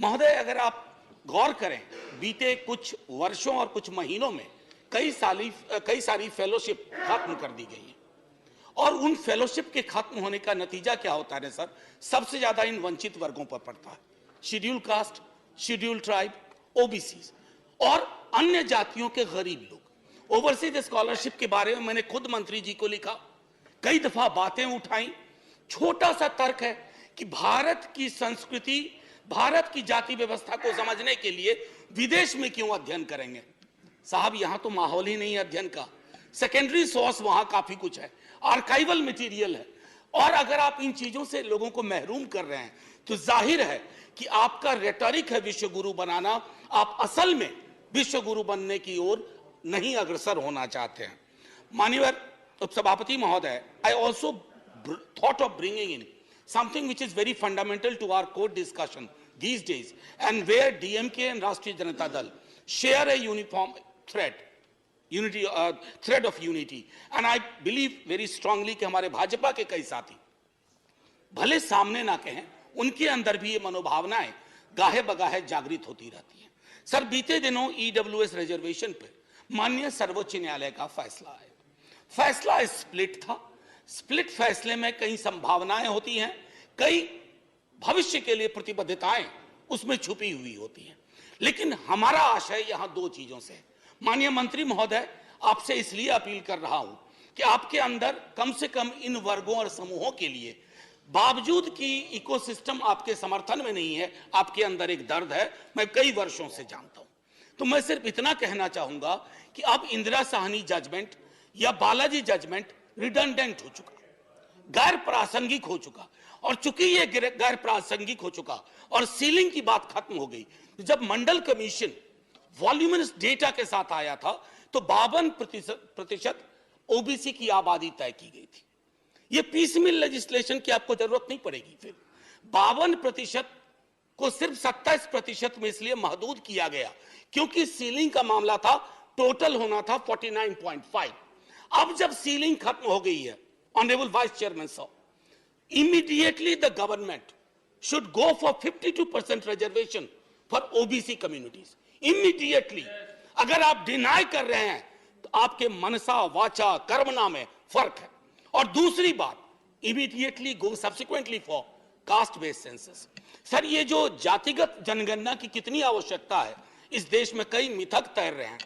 महोदय, अगर आप गौर करें, बीते कुछ वर्षों और कुछ महीनों में कई सारी फेलोशिप खत्म कर दी गई है। और उन फेलोशिप के खत्म होने का नतीजा क्या होता है सर? सबसे ज्यादा इन वंचित वर्गों पर पड़ता है। Schedule caste, schedule tribe, OBC और अन्य जातियों के गरीब लोग। ओवरसीज स्कॉलरशिप के बारे में मैंने खुद मंत्री जी को लिखा, कई दफा बातें उठाई। छोटा सा तर्क है कि भारत की संस्कृति, भारत की जाति व्यवस्था को समझने के लिए विदेश में क्यों अध्ययन करेंगे? साहब, यहां तो माहौल ही नहीं है अध्ययन का। सेकेंडरी सोर्स वहां काफी कुछ है, आर्काइवल मटेरियल है। और अगर आप इन चीजों से लोगों को महरूम कर रहे हैं तो जाहिर है कि आपका रेटोरिक है विश्व गुरु बनाना, आप असल में विश्व गुरु बनने की ओर नहीं अग्रसर होना चाहते हैं। माननीय उपसभापति महोदय, I also thought of bringing in something which is very fundamental to our court discussion these days, and where DMK and Rashtriya Janata Dal share a uniform thread of unity, and I believe very strongly कि हमारे भाजपा के कई साथी भले सामने ना कहें, उनके अंदर भी ये मनोभावनाएं गाहे बगाहे जागृत होती रहती हैं। सर, बीते दिनों EWS रिजर्वेशन पर माननीय सर्वोच्च न्यायालय का फैसला है। फैसला स्प्लिट था। स्प्लिट फैसले में कई संभावनाएं होती हैं, कई भविष्य के लिए प्रतिबद्धताएं उसमें छुपी हुई होती हैं। लेकिन हमारा आशय यहां दो चीजों से है। माननीय मंत्री महोदय, आपसे इसलिए अपील कर रहा हूं कि आपके अंदर कम से कम इन वर्गों और समूहों के लिए, बावजूद कि इकोसिस्टम आपके समर्थन में नहीं है, आपके अंदर एक दर्द है, मैं कई वर्षों से जानता हूं। तो मैं सिर्फ इतना कहना चाहूंगा कि अब इंदिरा साहनी जजमेंट या बालाजी जजमेंट रिडंडेंट हो चुका, गैर प्रासंगिक हो चुका। और चूंकि ये गैर प्रासंगिक हो चुका और सीलिंग की बात खत्म हो गई, जब मंडल कमीशन वॉल्यूमिनस डेटा के साथ आया था तो 52% ओबीसी की आबादी तय की गई थी। ये पीसमिल लेजिस्लेशन की आपको जरूरत नहीं पड़ेगी। फिर 52% को सिर्फ 27% में इसलिए महदूद किया गया क्योंकि सीलिंग का मामला था, टोटल होना था 49.5। अब जब सीलिंग खत्म हो गई है, ऑनरेबल वाइस चेयरमैन साहब, immediately the government should go for 52% reservation for OBC communities. Immediately. अगर आप डिनाई कर रहे हैं तो आपके मनसा वाचा कर्मणा में फर्क है। और दूसरी बात, immediately go subsequently for caste based census. Sir, ये जो जातिगत जनगणना की कितनी आवश्यकता है, इस देश में कई मिथक तैर रहे हैं।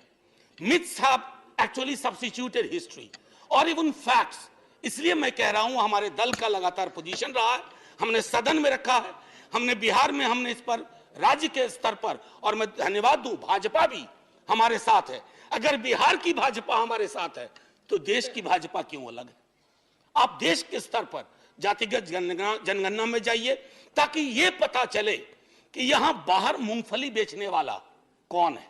Myths have actually substituted history और इवन फैक्ट्स। इसलिए मैं कह रहा हूं, हमारे दल का लगातार पोजीशन रहा है, हमने सदन में रखा है, हमने बिहार में, हमने इस पर राज्य के स्तर पर, और मैं धन्यवाद दूं, भाजपा भी हमारे साथ है। अगर बिहार की भाजपा हमारे साथ है तो देश की भाजपा क्यों अलग है? आप देश के स्तर पर जातिगत जनगणना में जाइए ताकि यह पता चले कि यहां बाहर मूंगफली बेचने वाला कौन है,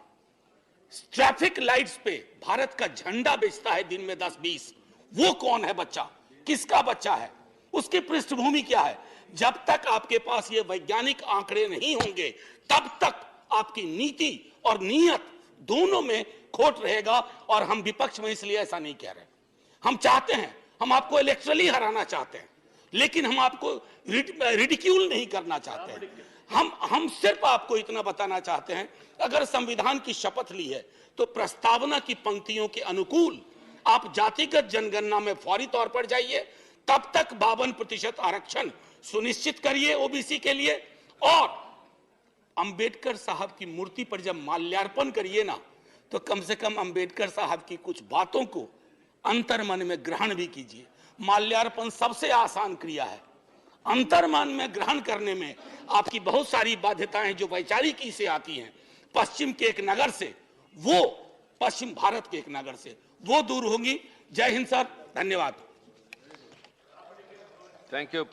ट्रैफिक लाइट्स पे भारत का झंडा बेचता है दिन में 10-20, वो कौन है बच्चा, किसका बच्चा है, उसकी पृष्ठभूमि क्या है। जब तक आपके पास ये वैज्ञानिक आंकड़े नहीं होंगे तब तक आपकी नीति और नीयत दोनों में खोट रहेगा। और हम विपक्ष में इसलिए ऐसा नहीं कह रहे। हम चाहते हैं, हम आपको इलेक्ट्रली हराना चाहते हैं, लेकिन हम आपको रिडिक्यूल नहीं करना चाहते हैं। हम सिर्फ आपको इतना बताना चाहते हैं, अगर संविधान की शपथ ली है तो प्रस्तावना की पंक्तियों के अनुकूल आप जातिगत जनगणना में फौरी तौर पर जाइए। तब तक 52% आरक्षण सुनिश्चित करिए ओबीसी के लिए। और अंबेडकर साहब की मूर्ति पर जब माल्यार्पण करिए ना, तो कम से कम अंबेडकर साहब की कुछ बातों को अंतर्मन में ग्रहण भी कीजिए। माल्यार्पण सबसे आसान क्रिया है, अंतर्मन में ग्रहण करने में आपकी बहुत सारी बाध्यताएं जो वैचारिकी से आती हैं, पश्चिम के एक नगर से, वो पश्चिम भारत के एक नगर से, वो दूर होंगी। जय हिंद सर, धन्यवाद। Thank you.